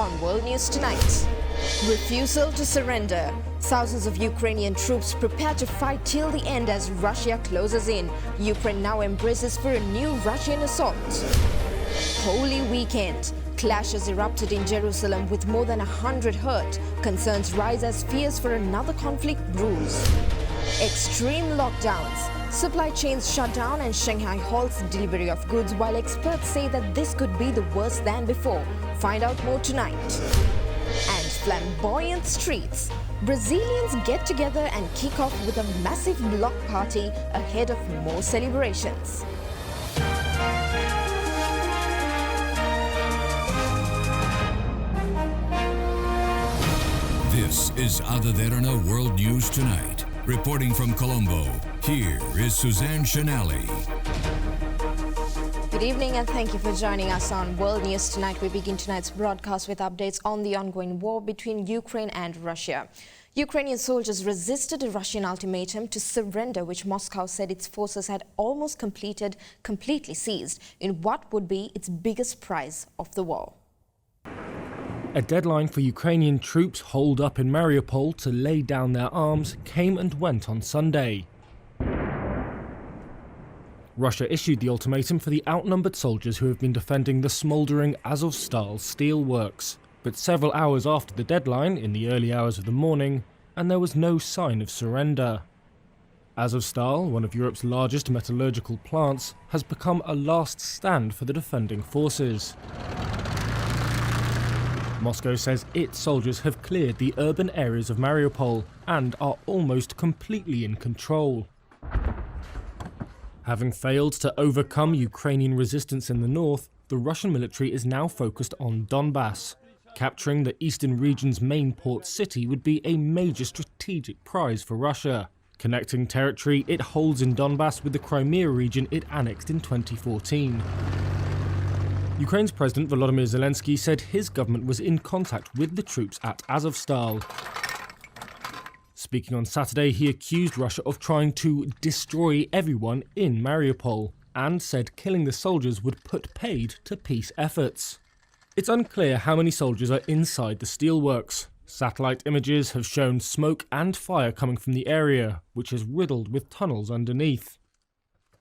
on World News Tonight. Refusal to surrender. Thousands of Ukrainian troops prepare to fight till the end as Russia closes in. Ukraine now embraces for a new Russian assault. Holy Weekend. Clashes erupted in Jerusalem with more than 100 hurt. Concerns rise as fears for another conflict brews. Extreme lockdowns. Supply chains shut down and Shanghai halts delivery of goods while experts say that this could be the worst than before. Find out more tonight. And flamboyant streets. Brazilians get together and kick off with a massive block party ahead of more celebrations. This is Derana World News Tonight. Reporting from Colombo, here is Suzanne Shanali. Good evening and thank you for joining us on World News Tonight. We begin tonight's broadcast with updates on the ongoing war between Ukraine and Russia. Ukrainian soldiers resisted a Russian ultimatum to surrender, which Moscow said its forces had almost completely seized in what would be its biggest prize of the war. A deadline for Ukrainian troops holed up in Mariupol to lay down their arms came and went on Sunday. Russia issued the ultimatum for the outnumbered soldiers who have been defending the smouldering Azovstal steel works. But several hours after the deadline, in the early hours of the morning, and there was no sign of surrender. Azovstal, one of Europe's largest metallurgical plants, has become a last stand for the defending forces. Moscow says its soldiers have cleared the urban areas of Mariupol and are almost completely in control. Having failed to overcome Ukrainian resistance in the north, the Russian military is now focused on Donbass. Capturing the eastern region's main port city would be a major strategic prize for Russia. Connecting territory it holds in Donbass with the Crimea region it annexed in 2014. Ukraine's President Volodymyr Zelensky said his government was in contact with the troops at Azovstal. Speaking on Saturday, he accused Russia of trying to destroy everyone in Mariupol and said killing the soldiers would put paid to peace efforts. It's unclear how many soldiers are inside the steelworks. Satellite images have shown smoke and fire coming from the area, which is riddled with tunnels underneath.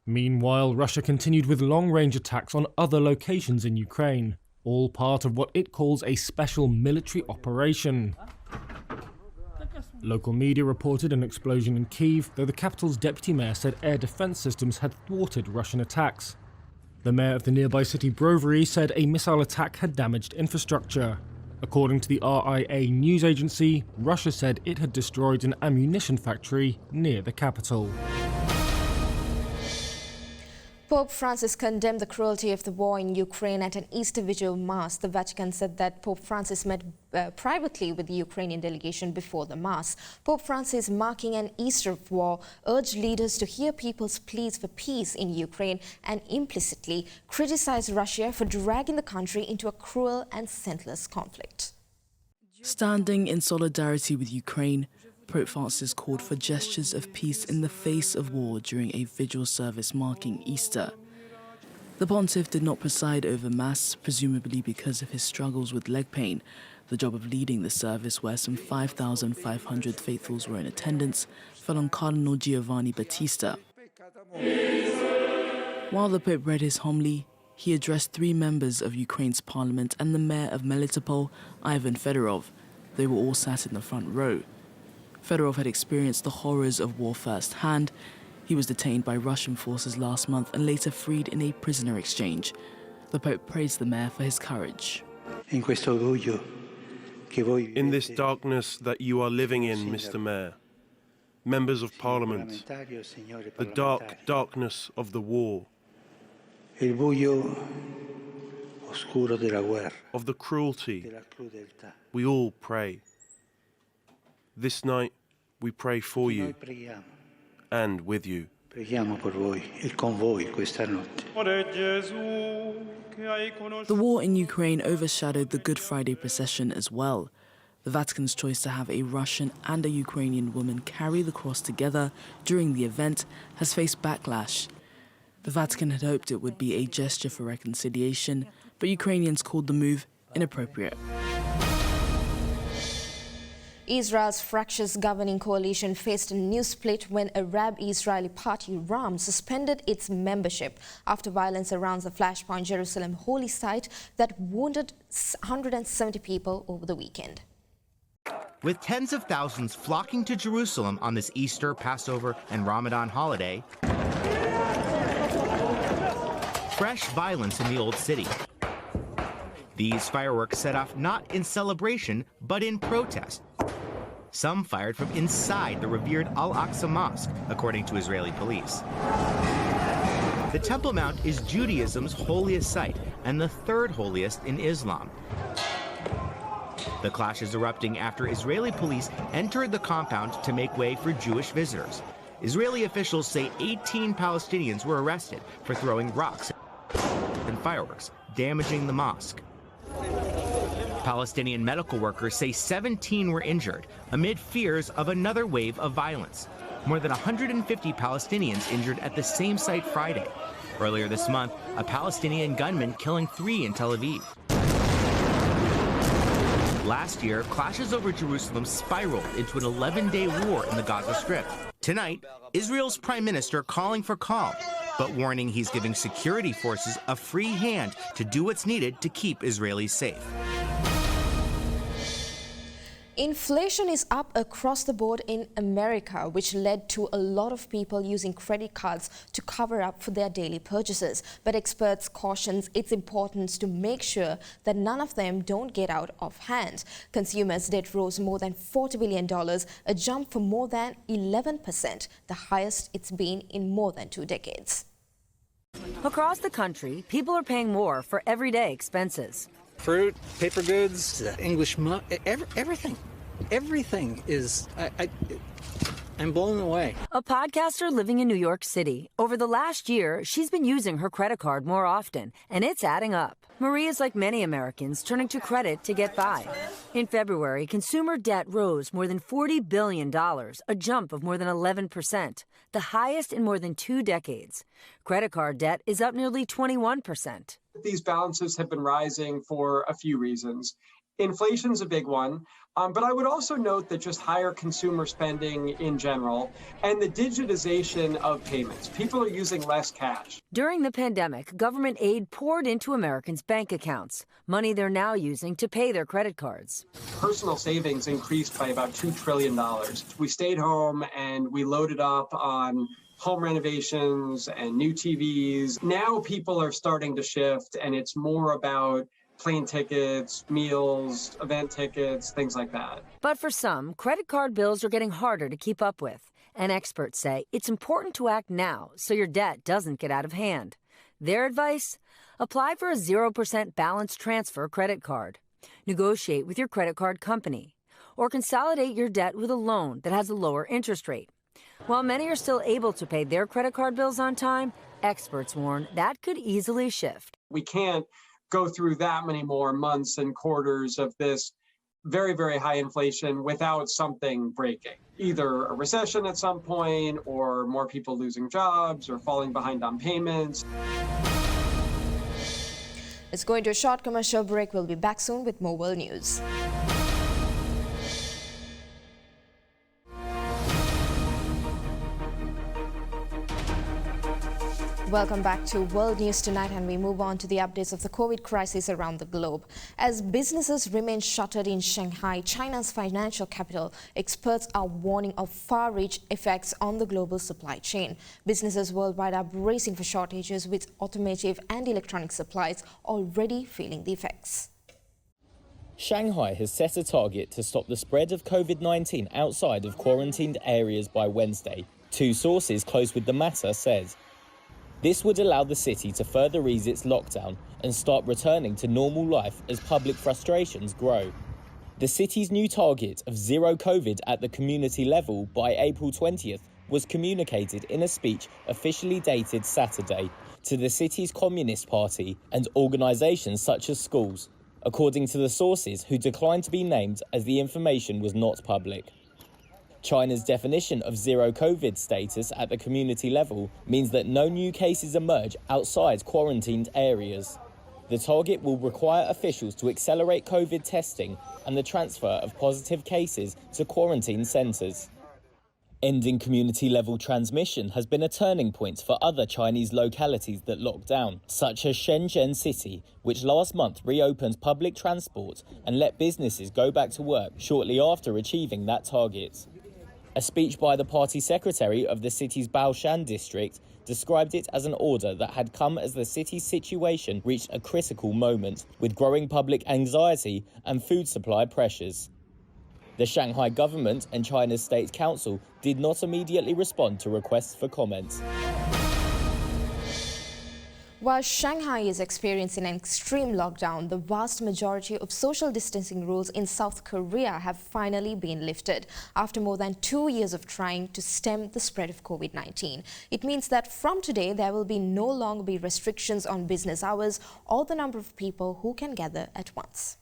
Meanwhile, Russia continued with long-range attacks on other locations in Ukraine, all part of what it calls a special military operation. Local media reported an explosion in Kyiv, though the capital's deputy mayor said air defense systems had thwarted Russian attacks. The mayor of the nearby city Brovary said a missile attack had damaged infrastructure. According to the RIA news agency, Russia said it had destroyed an ammunition factory near the capital. Pope Francis condemned the cruelty of the war in Ukraine at an Easter Vigil Mass. The Vatican said that Pope Francis met privately with the Ukrainian delegation before the Mass. Pope Francis, marking an Easter of war, urged leaders to hear people's pleas for peace in Ukraine and implicitly criticized Russia for dragging the country into a cruel and senseless conflict. Standing in solidarity with Ukraine, Pope Francis called for gestures of peace in the face of war during a vigil service marking Easter. The pontiff did not preside over Mass, presumably because of his struggles with leg pain. The job of leading the service, where some 5,500 faithfuls were in attendance, fell on Cardinal Giovanni Battista. While the Pope read his homily, he addressed 3 members of Ukraine's parliament and the mayor of Melitopol, Ivan Fedorov. They were all sat in the front row. Fedorov had experienced the horrors of war firsthand. He was detained by Russian forces last month and later freed in a prisoner exchange. The Pope praised the mayor for his courage. In this darkness that you are living in, Mr. Mayor, members of Parliament, the dark darkness of the war, of the cruelty, we all pray. This night, we pray for you and with you. The war in Ukraine overshadowed the Good Friday procession as well. The Vatican's choice to have a Russian and a Ukrainian woman carry the cross together during the event has faced backlash. The Vatican had hoped it would be a gesture for reconciliation, but Ukrainians called the move inappropriate. Israel's fractious governing coalition faced a new split when Arab-Israeli party RAM suspended its membership after violence around the Flashpoint Jerusalem holy site that wounded 170 people over the weekend. With tens of thousands flocking to Jerusalem on this Easter, Passover, and Ramadan holiday, fresh violence in the Old City. These fireworks set off not in celebration, but in protest. Some fired from inside the revered Al-Aqsa Mosque, according to Israeli police. The Temple Mount is Judaism's holiest site and the third holiest in Islam. The clash is erupting after Israeli police entered the compound to make way for Jewish visitors. Israeli officials say 18 Palestinians were arrested for throwing rocks and fireworks, damaging the mosque. Palestinian medical workers say 17 were injured amid fears of another wave of violence. More than 150 Palestinians injured at the same site Friday. Earlier this month, a Palestinian gunman killing 3 in Tel Aviv. Last year, clashes over Jerusalem spiraled into an 11-day war in the Gaza Strip. Tonight, Israel's prime minister calling for calm, but warning he's giving security forces a free hand to do what's needed to keep Israelis safe. Inflation is up across the board in America, which led to a lot of people using credit cards to cover up for their daily purchases. But experts caution its importance to make sure that none of them don't get out of hand. Consumers' debt rose more than $40 billion, a jump for more than 11%, the highest it's been in more than 2 decades. Across the country, people are paying more for everyday expenses. Fruit, paper goods, English muck, everything. Everything is, I'm blown away. A podcaster living in New York City. Over the last year, she's been using her credit card more often, and it's adding up. Marie is like many Americans, turning to credit to get by. In February, consumer debt rose more than $40 billion, a jump of more than 11%, the highest in more than 2 decades. Credit card debt is up nearly 21%. These balances have been rising for a few reasons. Inflation's a big one, but I would also note that just higher consumer spending in general and the digitization of payments. People are using less cash. During the pandemic, government aid poured into Americans' bank accounts, money they're now using to pay their credit cards. Personal savings increased by about $2 trillion. We stayed home and we loaded up on home renovations and new TVs. Now people are starting to shift, and it's more about plane tickets, meals, event tickets, things like that. But for some, credit card bills are getting harder to keep up with. And experts say it's important to act now so your debt doesn't get out of hand. Their advice? Apply for a 0% balance transfer credit card. Negotiate with your credit card company. Or consolidate your debt with a loan that has a lower interest rate. While many are still able to pay their credit card bills on time, experts warn that could easily shift. We can't go through that many more months and quarters of this very, very high inflation without something breaking. Either a recession at some point, or more people losing jobs, or falling behind on payments. Let's go into a short commercial break. We'll be back soon with more world news. Welcome back to World News Tonight, and we move on to the updates of the COVID crisis around the globe. As businesses remain shuttered in Shanghai, China's financial capital, experts are warning of far-reaching effects on the global supply chain. Businesses worldwide are bracing for shortages, with automotive and electronic supplies already feeling the effects. Shanghai has set a target to stop the spread of COVID-19 outside of quarantined areas by Wednesday, 2 sources close with the matter said. This would allow the city to further ease its lockdown and start returning to normal life as public frustrations grow. The city's new target of zero COVID at the community level by April 20th was communicated in a speech officially dated Saturday to the city's Communist Party and organisations such as schools, according to the sources who declined to be named as the information was not public. China's definition of zero COVID status at the community level means that no new cases emerge outside quarantined areas. The target will require officials to accelerate COVID testing and the transfer of positive cases to quarantine centres. Ending community-level transmission has been a turning point for other Chinese localities that locked down, such as Shenzhen City, which last month reopened public transport and let businesses go back to work shortly after achieving that target. A speech by the party secretary of the city's Baoshan district described it as an order that had come as the city's situation reached a critical moment, with growing public anxiety and food supply pressures. The Shanghai government and China's State Council did not immediately respond to requests for comment. While Shanghai is experiencing an extreme lockdown, the vast majority of social distancing rules in South Korea have finally been lifted after more than 2 years of trying to stem the spread of COVID-19. It means that from today, there will no longer be restrictions on business hours or the number of people who can gather at once.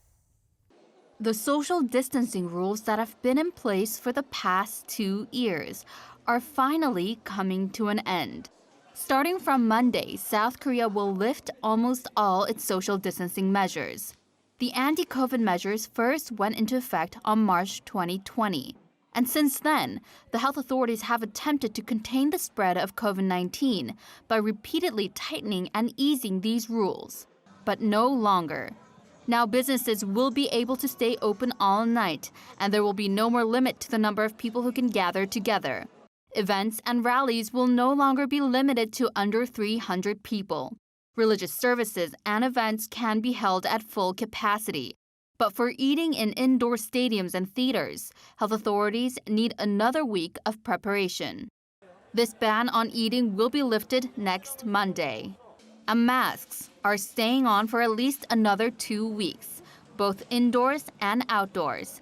The social distancing rules that have been in place for the past 2 years are finally coming to an end. Starting from Monday, South Korea will lift almost all its social distancing measures. The anti-COVID measures first went into effect on March 2020. And since then, the health authorities have attempted to contain the spread of COVID-19 by repeatedly tightening and easing these rules. But no longer. Now businesses will be able to stay open all night, and there will be no more limit to the number of people who can gather together. Events and rallies will no longer be limited to under 300 people. Religious services and events can be held at full capacity. But for eating in indoor stadiums and theaters, health authorities need another week of preparation. This ban on eating will be lifted next Monday. And masks are staying on for at least another 2 weeks, both indoors and outdoors.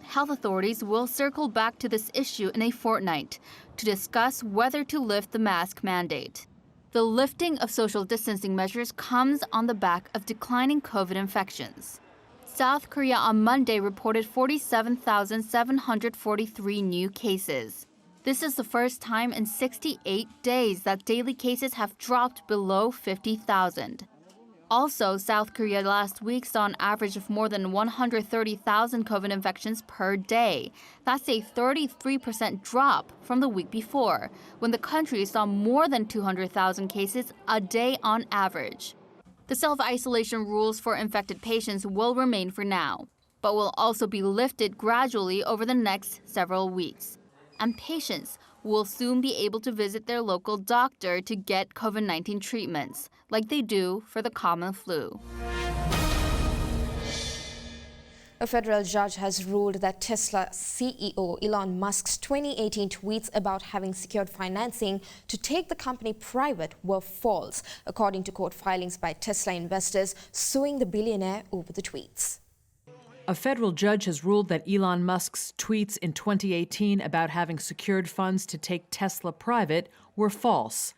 Health authorities will circle back to this issue in a fortnight to discuss whether to lift the mask mandate. The lifting of social distancing measures comes on the back of declining COVID infections. South Korea on Monday reported 47,743 new cases. This is the first time in 68 days that daily cases have dropped below 50,000. Also, South Korea last week saw an average of more than 130,000 COVID infections per day. That's a 33% drop from the week before, when the country saw more than 200,000 cases a day on average. The self-isolation rules for infected patients will remain for now, but will also be lifted gradually over the next several weeks. And patients will soon be able to visit their local doctor to get COVID-19 treatments, like they do for the common flu. A federal judge has ruled that Tesla CEO Elon Musk's 2018 tweets about having secured financing to take the company private were false, according to court filings by Tesla investors suing the billionaire over the tweets. A federal judge has ruled that Elon Musk's tweets in 2018 about having secured funds to take Tesla private were false.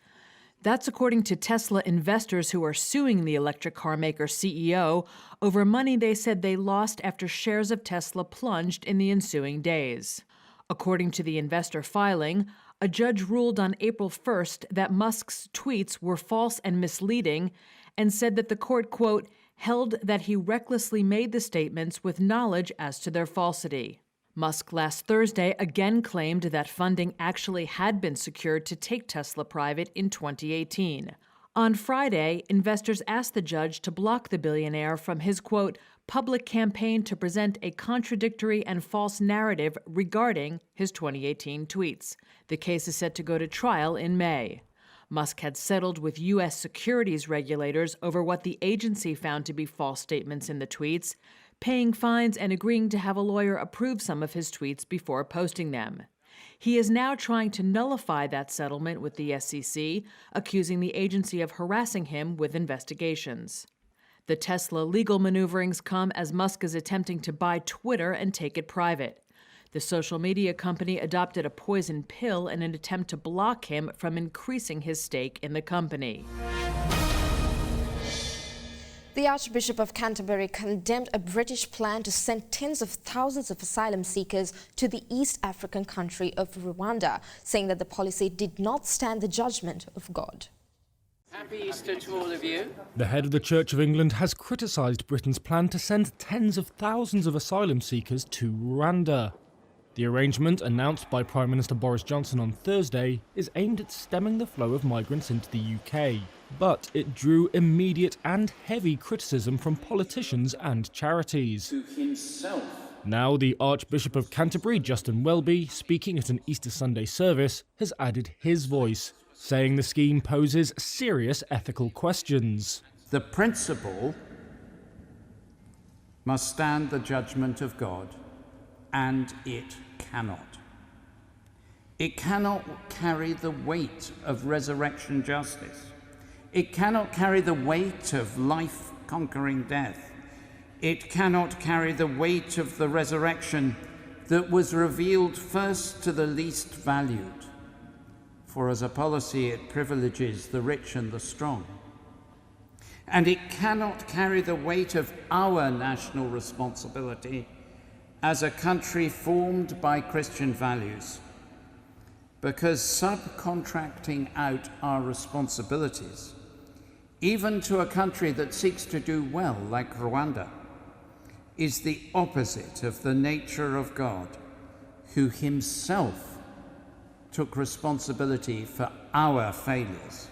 That's according to Tesla investors who are suing the electric car maker CEO over money they said they lost after shares of Tesla plunged in the ensuing days. According to the investor filing, a judge ruled on April 1st that Musk's tweets were false and misleading and said that the court, quote, held that he recklessly made the statements with knowledge as to their falsity. Musk last Thursday again claimed that funding actually had been secured to take Tesla private in 2018. On Friday, investors asked the judge to block the billionaire from his, quote, public campaign to present a contradictory and false narrative regarding his 2018 tweets. The case is set to go to trial in May. Musk had settled with U.S. securities regulators over what the agency found to be false statements in the tweets, paying fines and agreeing to have a lawyer approve some of his tweets before posting them. He is now trying to nullify that settlement with the SEC, accusing the agency of harassing him with investigations. The Tesla legal maneuverings come as Musk is attempting to buy Twitter and take it private. The social media company adopted a poison pill in an attempt to block him from increasing his stake in the company. The Archbishop of Canterbury condemned a British plan to send tens of thousands of asylum seekers to the East African country of Rwanda, saying that the policy did not stand the judgment of God. Happy Easter to all of you. The head of the Church of England has criticised Britain's plan to send tens of thousands of asylum seekers to Rwanda. The arrangement, announced by Prime Minister Boris Johnson on Thursday, is aimed at stemming the flow of migrants into the UK. But it drew immediate and heavy criticism from politicians and charities. To himself. Now the Archbishop of Canterbury, Justin Welby, speaking at an Easter Sunday service, has added his voice, saying the scheme poses serious ethical questions. The principle must stand the judgment of God, and it cannot. It cannot carry the weight of resurrection justice. It cannot carry the weight of life conquering death. It cannot carry the weight of the resurrection that was revealed first to the least valued. For as a policy, it privileges the rich and the strong. And it cannot carry the weight of our national responsibility as a country formed by Christian values, because subcontracting out our responsibilities, even to a country that seeks to do well, like Rwanda, is the opposite of the nature of God, who himself took responsibility for our failures.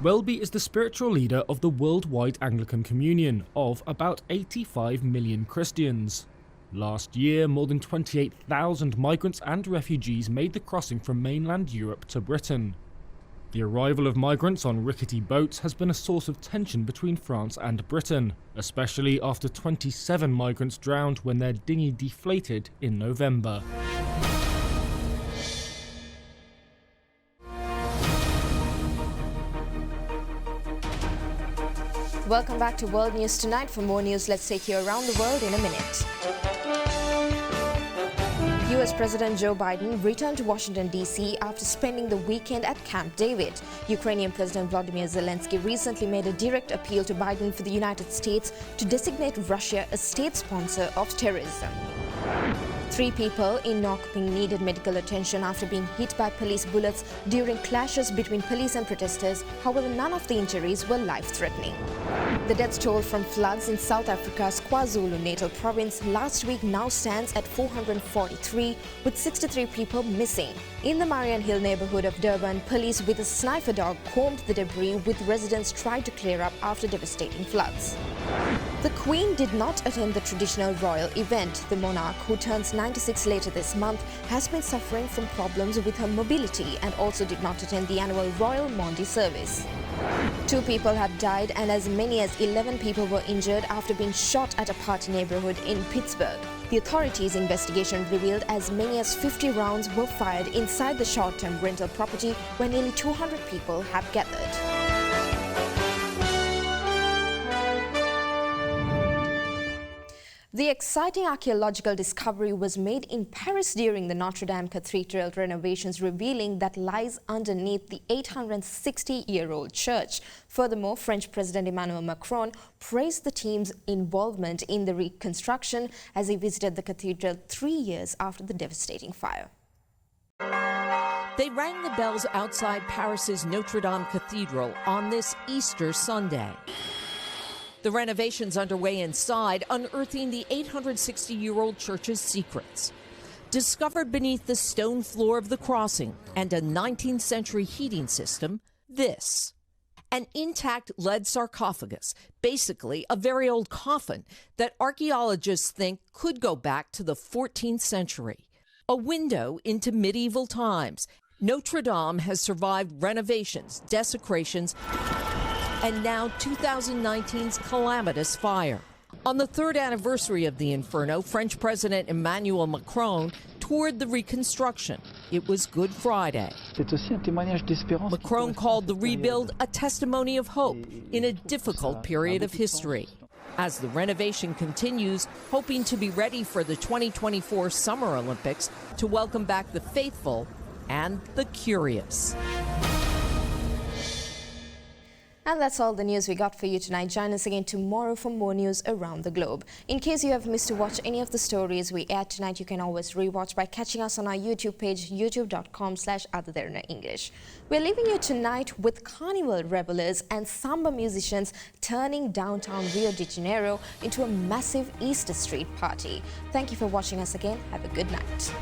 Welby is the spiritual leader of the worldwide Anglican Communion of about 85 million Christians. Last year, more than 28,000 migrants and refugees made the crossing from mainland Europe to Britain. The arrival of migrants on rickety boats has been a source of tension between France and Britain, especially after 27 migrants drowned when their dinghy deflated in November. Welcome back to World News Tonight. For more news, let's take you around the world in a minute. US President Joe Biden returned to Washington, D.C. after spending the weekend at Camp David. Ukrainian President Volodymyr Zelensky recently made a direct appeal to Biden for the United States to designate Russia a state sponsor of terrorism. 3 people in Norrköping needed medical attention after being hit by police bullets during clashes between police and protesters. However, none of the injuries were life-threatening. The death toll from floods in South Africa's KwaZulu-Natal province last week now stands at 443, with 63 people missing. In the Marion Hill neighborhood of Durban, police with a sniffer dog combed the debris, with residents trying to clear up after devastating floods. The Queen did not attend the traditional royal event. The monarch, who turns 96 later this month, has been suffering from problems with her mobility and also did not attend the annual Royal Maundy service. 2 people have died and as many as 11 people were injured after being shot at a party neighborhood in Pittsburgh. The authorities' investigation revealed as many as 50 rounds were fired inside the short-term rental property where nearly 200 people have gathered. The exciting archaeological discovery was made in Paris during the Notre Dame Cathedral renovations, revealing that lies underneath the 860-year-old church. Furthermore, French President Emmanuel Macron praised the team's involvement in the reconstruction as he visited the cathedral 3 years after the devastating fire. They rang the bells outside Paris's Notre Dame Cathedral on this Easter Sunday. The renovations underway inside, unearthing the 860-year-old church's secrets. Discovered beneath the stone floor of the crossing and a 19th century heating system, this. An intact lead sarcophagus, basically a very old coffin that archaeologists think could go back to the 14th century. A window into medieval times. Notre Dame has survived renovations, desecrations, and now 2019's calamitous fire. On the 3rd anniversary of the inferno, French President Emmanuel Macron toured the reconstruction. It was Good Friday. Macron called the rebuild a testimony of hope in a difficult period of history. As the renovation continues, hoping to be ready for the 2024 Summer Olympics to welcome back the faithful and the curious. And that's all the news we got for you tonight. Join us again tomorrow for more news around the globe. In case you have missed to watch any of the stories we aired tonight, you can always rewatch by catching us on our YouTube page, youtube.com/Derana English. We're leaving you tonight with carnival revelers and samba musicians turning downtown Rio de Janeiro into a massive Easter street party. Thank you for watching us again. Have a good night.